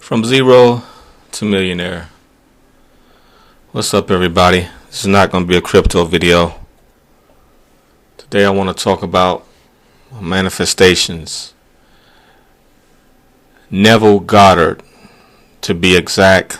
From zero to millionaire. What's up, everybody? This is not going to be a crypto video. Today I want to talk about manifestations. Neville Goddard, to be exact,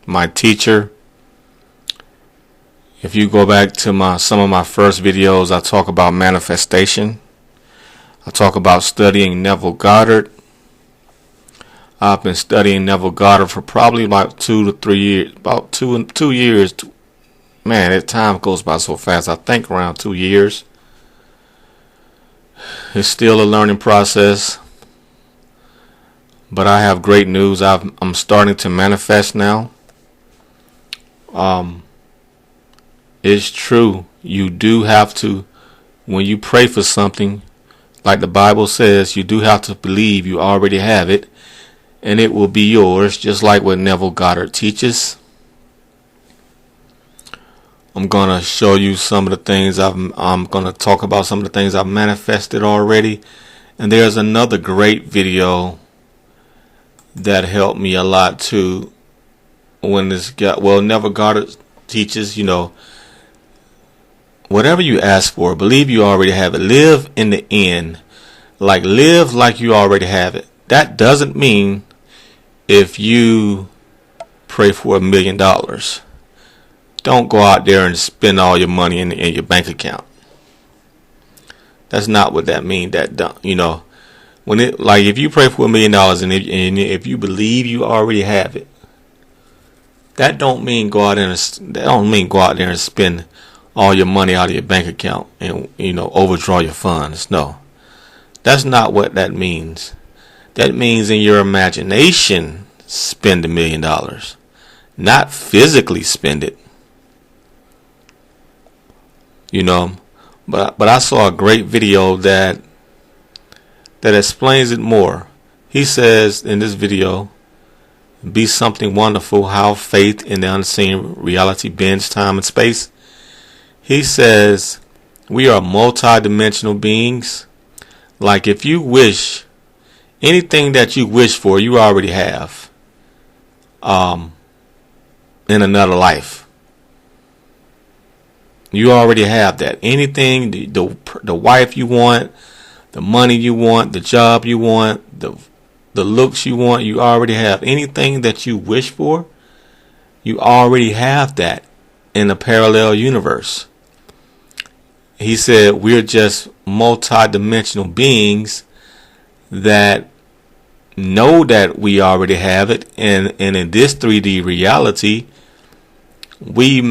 my teacher. If you go back to some of my first videos, I talk about manifestation. I talk about studying Neville Goddard. I've been studying Neville Goddard for probably about 2 to 3 years. About 2 years. Man, that time goes by so fast. I think around 2 years. It's still a learning process. But I have great news. I'm starting to manifest now. It's true. You do have to, when you pray for something, like the Bible says, you do have to believe you already have it. And it will be yours, just like what Neville Goddard teaches. I'm going to show you some of the things I'm going to talk about some of the things I've manifested already. And there's another great video that helped me a lot too. When Neville Goddard teaches, whatever you ask for, believe you already have it. Live in the end. Live like you already have it. That doesn't mean if you pray for $1 million, don't go out there and spend all your money in your bank account. That's not what that means. When if you pray for $1 million and if you believe you already have it, that don't mean go out there and spend all your money out of your bank account and overdraw your funds. No, that's not what that means. That means in your imagination, spend $1 million, not physically spend it. But I saw a great video that explains it more. He says in this video, be something wonderful, how faith in the unseen reality bends time and space. He says we are multi-dimensional beings. Like if you wish, anything that you wish for, you already have in another life. You already have that. Anything, the wife you want, the money you want, the job you want, the looks you want, you already have. Anything that you wish for, you already have that in a parallel universe. He said we're just multi-dimensional beings that know that we already have it, and in this 3D reality, we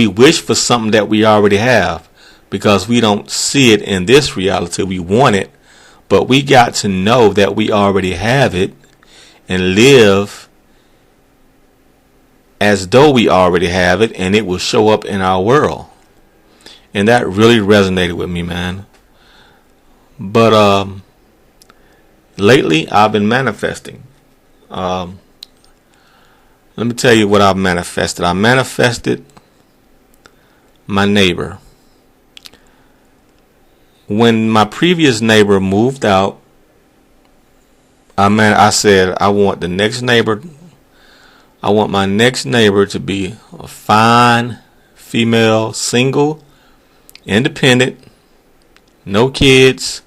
wish for something that we already have because we don't see it in this reality. We want it, but we got to know that we already have it and live as though we already have it, and it will show up in our world. And that really resonated with me, man. But lately I've been manifesting. Let me tell you what I've manifested. I manifested my neighbor. When my previous neighbor moved out, I said I want my next neighbor to be a fine female, single, independent, no kids,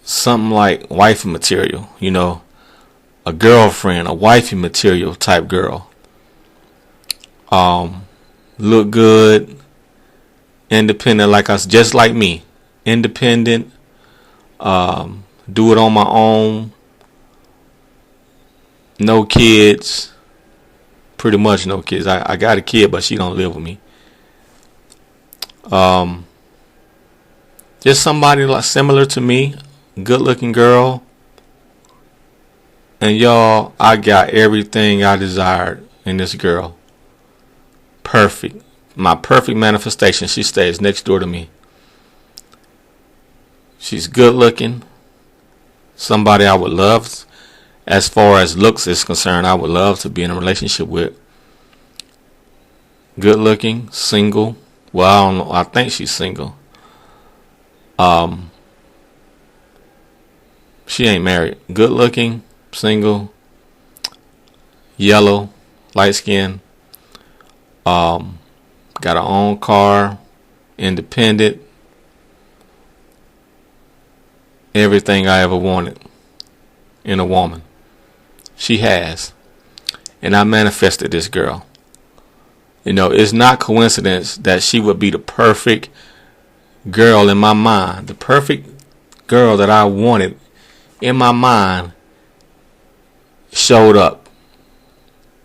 something like wifey material, a girlfriend, a wifey material type girl. Look good, independent, like us, just like me, independent, do it on my own, no kids, pretty much no kids. I got a kid, but she don't live with me. Just somebody similar to me, good looking girl. And y'all, I got everything I desired in this girl. Perfect. My perfect manifestation. She stays next door to me. She's good looking. Somebody I would love, as far as looks is concerned, I would love to be in a relationship with. Good looking, single. Well, I don't know. I think she's single. She ain't married. Good looking, single, yellow, light skin. Got her own car, independent. Everything I ever wanted in a woman. She has. And I manifested this girl. It's not coincidence that she would be the perfect girl in my mind. The perfect girl that I wanted in my mind showed up.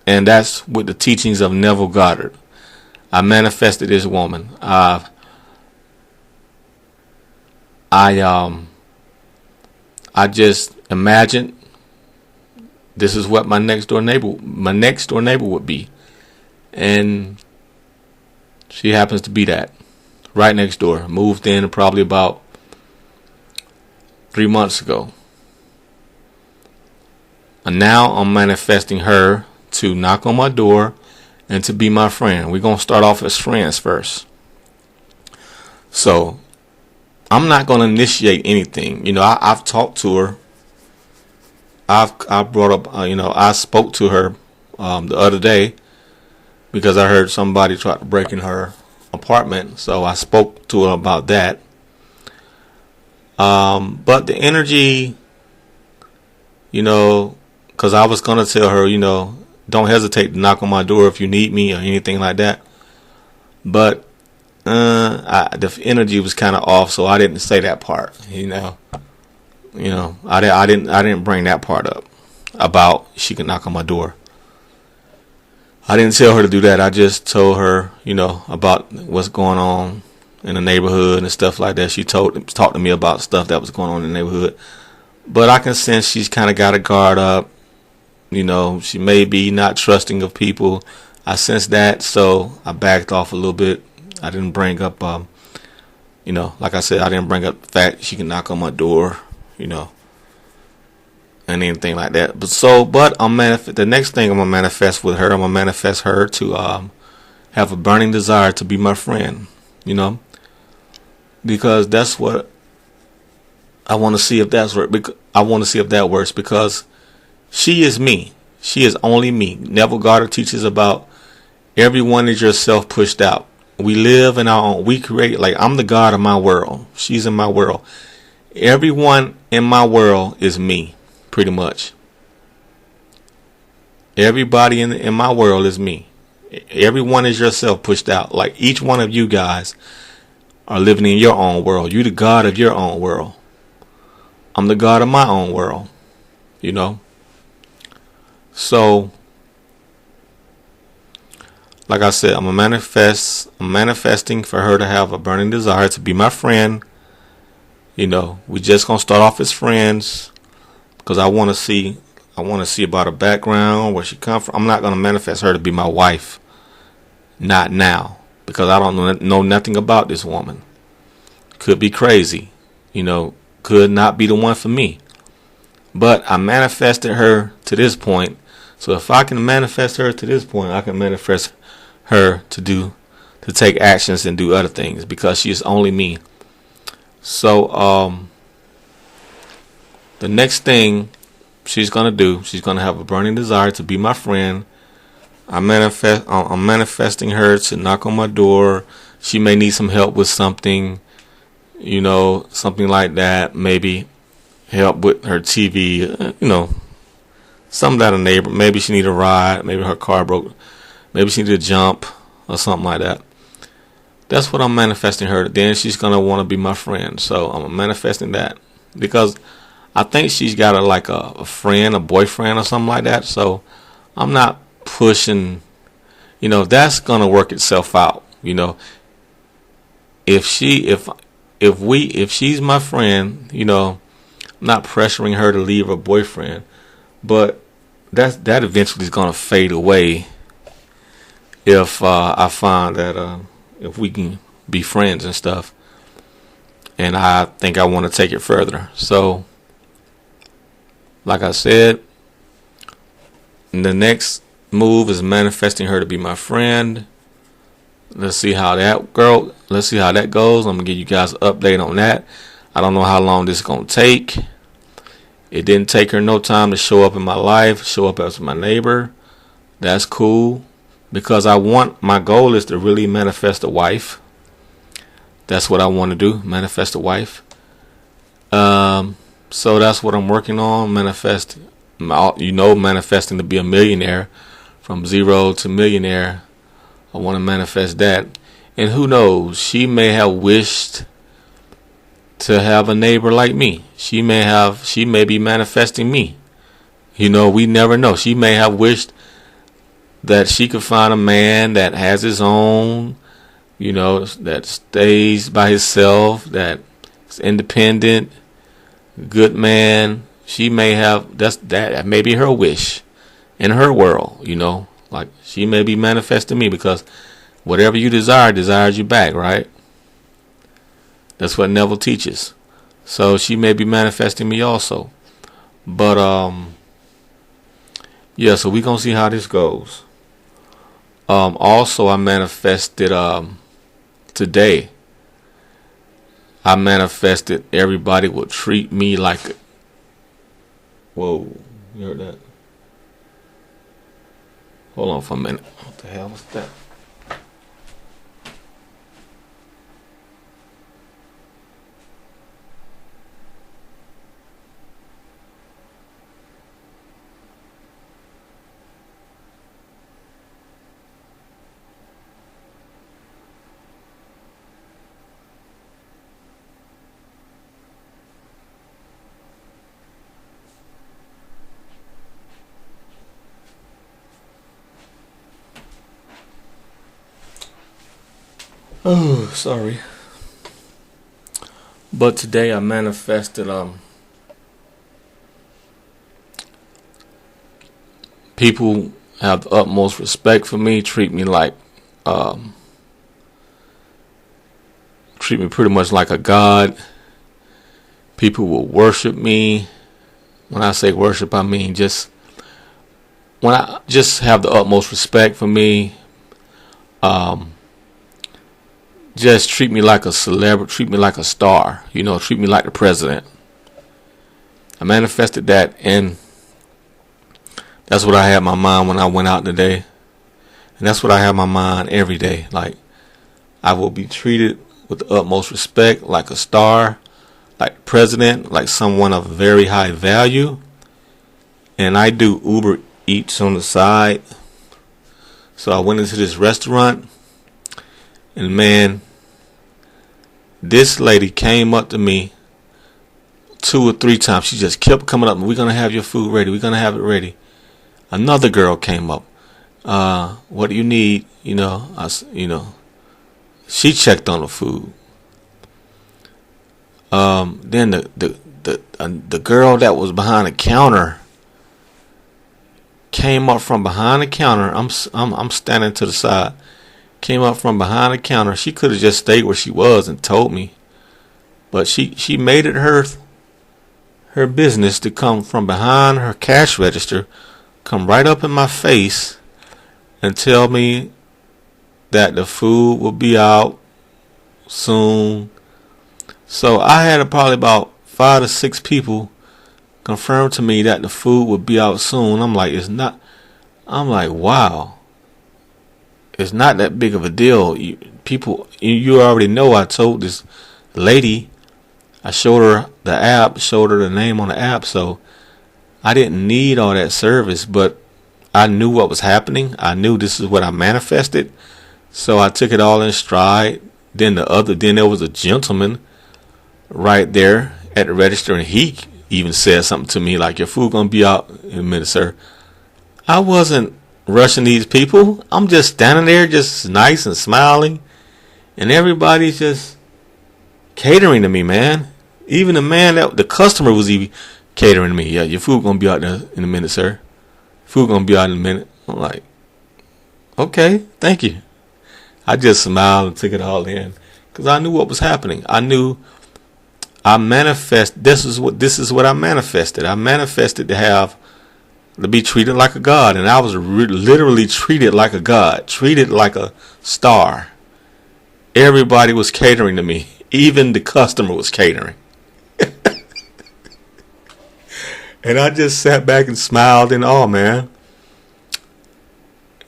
And that's with the teachings of Neville Goddard. I manifested this woman. I just imagined this is what my next door neighbor would be. And she happens to be that. Right next door. Moved in probably about 3 months ago. And now I'm manifesting her to knock on my door and to be my friend. We're going to start off as friends first. So I'm not going to initiate anything. I've talked to her. I brought up, I spoke to her the other day because I heard somebody try to break in her apartment. So I spoke to her about that. But the energy, because I was going to tell her, don't hesitate to knock on my door if you need me or anything like that. But the energy was kind of off, so I didn't say that part. I didn't bring that part up about she could knock on my door. I didn't tell her to do that. I just told her, about what's going on in the neighborhood and stuff like that. She talked to me about stuff that was going on in the neighborhood. But I can sense she's kind of got a guard up. She may be not trusting of people. I sense that, so I backed off a little bit. I didn't bring up, like I said, I didn't bring up the fact she can knock on my door, and anything like that. But the next thing I'm gonna manifest with her, I'm gonna manifest her to have a burning desire to be my friend, because that's what I want to see if that's right. I want to see if that works because she is me. She is only me. Neville Goddard teaches about everyone is yourself pushed out. We live in our own. We create, like I'm the God of my world. She's in my world. Everyone in my world is me, pretty much. Everybody in my world is me. Everyone is yourself pushed out. Like each one of you guys are living in your own world. You're the God of your own world. I'm the God of my own world. So, like I said, I'm manifesting for her to have a burning desire to be my friend. We just gonna start off as friends because I want to see about her background, where she come from. I'm not gonna manifest her to be my wife. Not now, because I don't know nothing about this woman. Could be crazy, could not be the one for me. But I manifested her to this point. So if I can manifest her to this point, I can manifest her to take actions and do other things because she is only me. So the next thing she's gonna do, she's gonna have a burning desire to be my friend. I'm manifesting her to knock on my door. She may need some help with something, something like that. Maybe help with her TV, something that a neighbor. Maybe she need a ride. Maybe her car broke. Maybe she need to jump or something like that. That's what I'm manifesting her. Then she's gonna want to be my friend. So I'm manifesting that because I think she's got a friend, a boyfriend or something like that. So I'm not pushing. That's gonna work itself out. If she's my friend, I'm not pressuring her to leave her boyfriend, but that eventually is gonna fade away if I find that if we can be friends and stuff, and I think I want to take it further. So, like I said, the next move is manifesting her to be my friend. Let's see how that goes. I'm gonna give you guys an update on that. I don't know how long this is gonna take. It didn't take her no time to show up in my life, show up as my neighbor. That's cool. Because my goal is to really manifest a wife. That's what I want to do, manifest a wife. So that's what I'm working on, manifesting to be a millionaire, from zero to millionaire. I want to manifest that. And who knows, she may have wished to have a neighbor like me. She may be manifesting me. We never know. She may have wished that she could find a man that has his own, that stays by himself, that is independent, good man. She may have, that may be her wish in her world, like she may be manifesting me, because whatever you desire desires you back, right? That's what Neville teaches. So she may be manifesting me also. But yeah, so we're gonna see how this goes. Also I manifested today. I manifested everybody would treat me like whoa, you heard that? Hold on for a minute. What the hell was that? Oh, sorry. But today I manifested people have the utmost respect for me, treat me pretty much like a god. People will worship me. When I say worship, I mean just have the utmost respect for me. Just treat me like a celebrity, treat me like a star, treat me like the president. I manifested that, and that's what I had in my mind when I went out today. And that's what I have in my mind every day. Like, I will be treated with the utmost respect, like a star, like the president, like someone of very high value. And I do Uber Eats on the side. So I went into this restaurant, and man, this lady came up to me 2 or 3 times. She just kept coming up. We're going to have your food ready. We're going to have it ready. Another girl came up. What do you need? She checked on the food. Then the girl that was behind the counter came up from behind the counter. I'm standing to the side. Came up from behind the counter. She could have just stayed where she was and told me, but she made it her business to come from behind her cash register, come right up in my face, and tell me that the food will be out soon. So I had probably about 5 to 6 people confirm to me that the food would be out soon. I'm like, wow. It's not that big of a deal. You already know. I told this lady, I showed her the app, showed her the name on the app, so I didn't need all that service, but I knew what was happening. I knew this is what I manifested, so I took it all in stride. Then there was a gentleman right there at the register, and he even said something to me like, "Your food gonna be out in a minute, sir." I wasn't rushing these people. I'm just standing there, just nice and smiling, and everybody's just catering to me, man. Even the customer was even catering to me. "Yeah, your food gonna be out there in a minute, sir. Food gonna be out in a minute." I'm like, okay, thank you. I just smiled and took it all in, because I knew what was happening. I knew this is what I manifested. I manifested to be treated like a god, and I was literally treated like a god, treated like a star. Everybody was catering to me. Even the customer was catering. And I just sat back and smiled and oh man.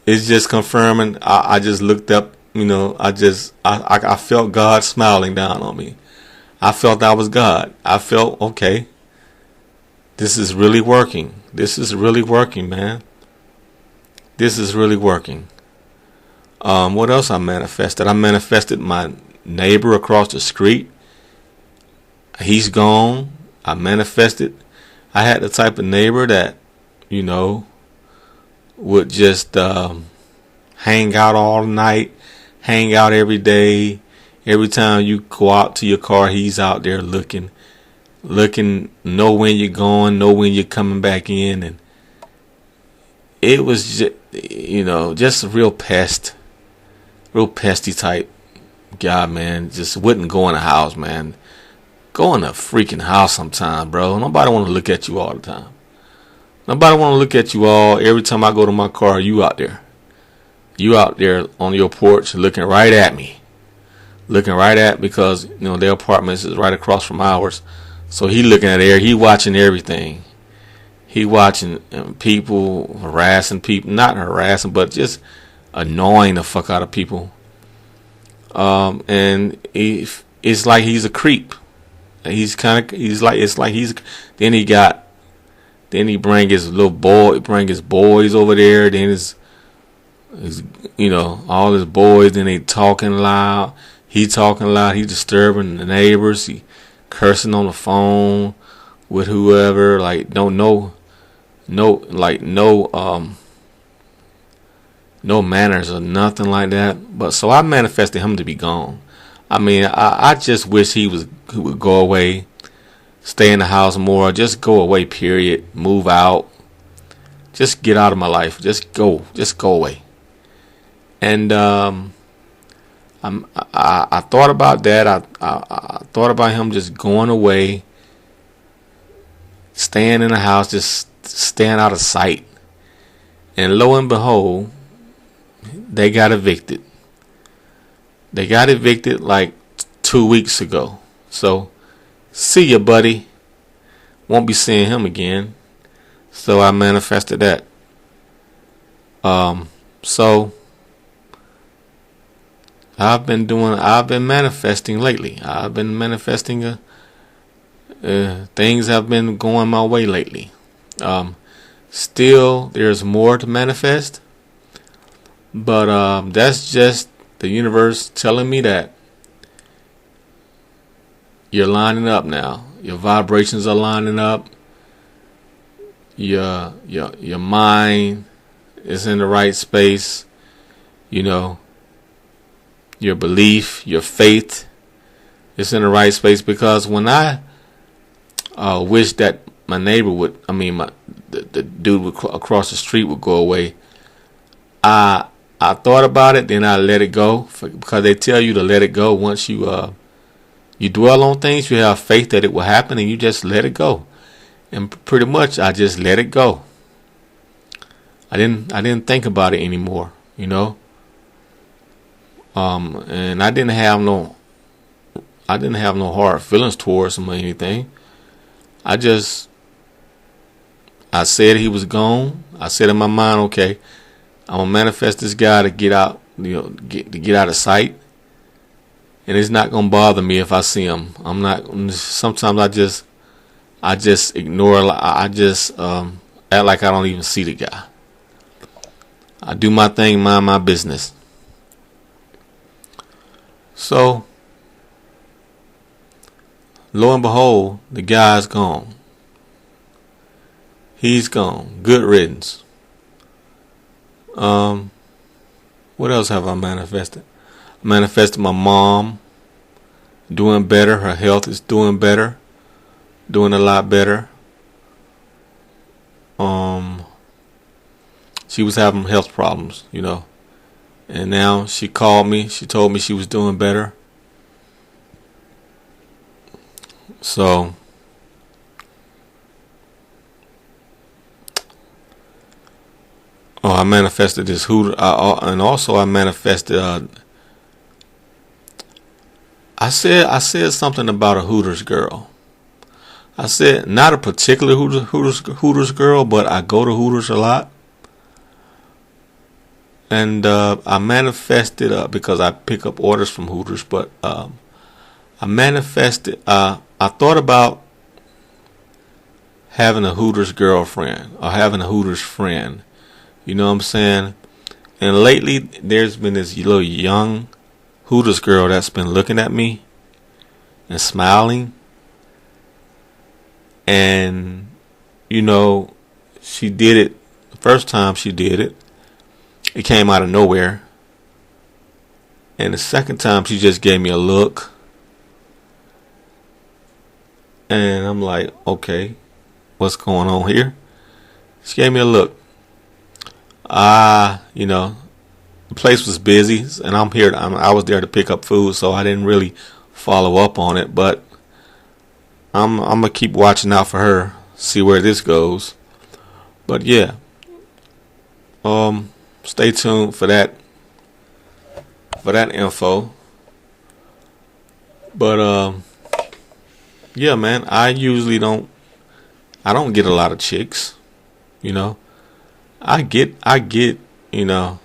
It's just confirming. I just looked up, I felt God smiling down on me. I felt I was God. I felt, okay, this is really working. This is really working, man. This is really working. What else I manifested? I manifested my neighbor across the street. He's gone. I manifested. I had the type of neighbor that, would just hang out all night, hang out every day. Every time you go out to your car, he's out there looking, know when you're going, know when you're coming back in. And it was just, just a real pesty type guy, man. Just wouldn't go in the house, man. Go in a freaking house sometime, bro. Nobody want to look at you all the time. Nobody want to look at you all. Every time I go to my car, you out there. You out there on your porch looking right at me. Looking right at, because, their apartment is right across from ours. So he looking at there. He watching everything. He watching people, harassing people. Not harassing, but just annoying the fuck out of people. And it's like he's a creep. Then he bring his little boy, bring his boys over there. Then his all his boys. Then they talking loud. He talking loud. He disturbing the neighbors. He cursing on the phone with whoever. Like no manners or nothing like that. But so I manifested him to be gone. I mean, I just wish he would go away. Stay in the house more. Just go away, period. Move out. Just get out of my life. Just go away. And I thought about that. I thought about him just going away, staying in the house, just staying out of sight. And lo and behold, they got evicted. They got evicted like 2 weeks ago. So, see ya, buddy. Won't be seeing him again. So I manifested that. So I've been manifesting lately. I've been manifesting things have been going my way lately. Still, there's more to manifest. But that's just the universe telling me that you're lining up now. Your vibrations are lining up. Your mind is in the right space. Your belief, your faith is in the right space. Because when I wish that my neighbor the dude across the street would go away, I thought about it, then I let it go, because they tell you to let it go. Once you dwell on things, you have faith that it will happen, and you just let it go. And pretty much, I just let it go. I didn't think about it anymore, And I didn't have no hard feelings towards him or anything. I said he was gone. I said in my mind, okay, I'm gonna manifest this guy to get out, get out of sight, and it's not gonna bother me if I see him. I'm not. Sometimes I just ignore. I just act like I don't even see the guy. I do my thing, mind my business. So, lo and behold, the guy's gone. He's gone. Good riddance. What else have I manifested? I manifested my mom doing better. Her health is doing better. Doing a lot better. She was having health problems, And now she called me. She told me she was doing better. So I manifested this Hooter, and also I manifested. I said something about a Hooters girl. I said not a particular Hooters girl, but I go to Hooters a lot. And I manifested because I pick up orders from Hooters, but I manifested. I thought about having a Hooters girlfriend or having a Hooters friend. You know what I'm saying? And lately, there's been this little young Hooters girl that's been looking at me and smiling. And, you know, she did it. The first time she did it, it came out of nowhere. And the second time, she just gave me a look. And I'm like, okay, what's going on here? She gave me a look. You know, the place was busy, and I was there to pick up food, so I didn't really follow up on it. But I'm gonna keep watching out for her, see where this goes. But yeah, stay tuned for that info. But yeah, man, I don't get a lot of chicks, you know. I get, you know,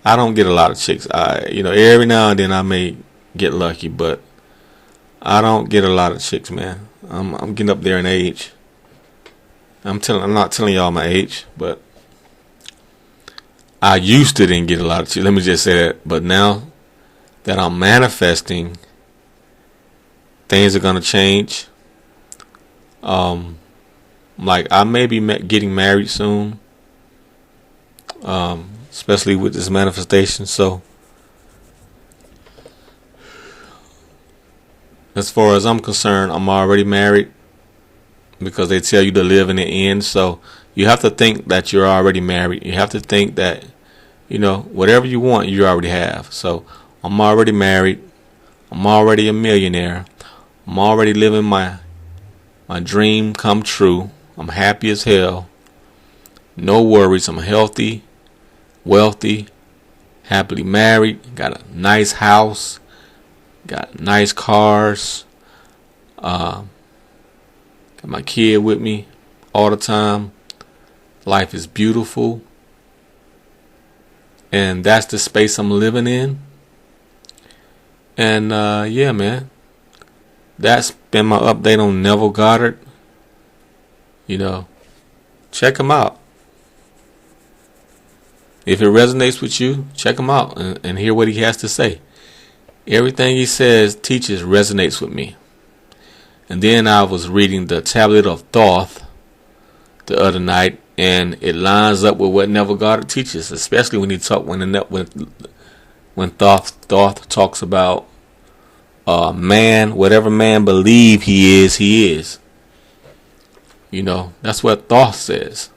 I don't get a lot of chicks. You know, every now and then I may get lucky, but I don't get a lot of chicks, man. I'm getting up there in age. I'm not telling y'all my age, but I used to didn't get a lot of chicks. Let me just say that. But now that I'm manifesting, things are gonna change. Like I may be getting married soon. Especially with this manifestation. So as far as I'm concerned, I'm already married because they tell you to live in the end. So you have to think that you're already married. You have to think that, you know, whatever you want, you already have. So I'm already married. I'm already a millionaire. I'm already living my dream come true. I'm happy as hell. No worries. I'm healthy, wealthy, happily married, got a nice house, got nice cars, got my kid with me all the time. Life is beautiful, and that's the space I'm living in. And yeah, man, that's been my update on Neville Goddard. You know, check him out. If it resonates with you, check him out and hear what he has to say. Everything he says, teaches, resonates with me. And then I was reading the Tablet of Thoth the other night, and it lines up with what Neville Goddard teaches, especially when Thoth talks about man, whatever man believe he is. You know, that's what Thoth says.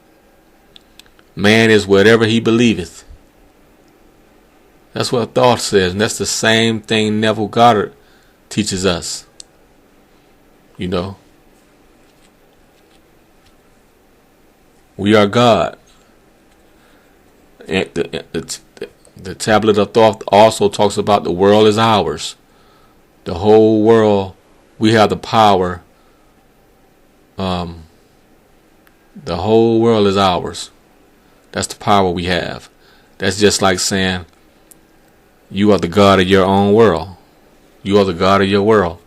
Man is whatever he believeth. That's what Thoth says, and that's the same thing Neville Goddard teaches us. You know, we are God. And the Tablet of Thoth also talks about the world is ours. The whole world, we have the power. The whole world is ours. That's the power we have. That's just like saying you are the God of your own world. You are the God of your world.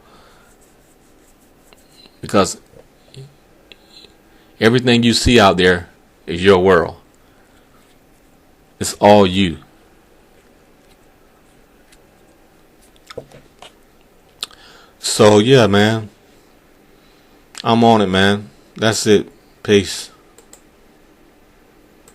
Because everything you see out there is your world. It's all you. So yeah, man. I'm on it, man. That's it. Peace.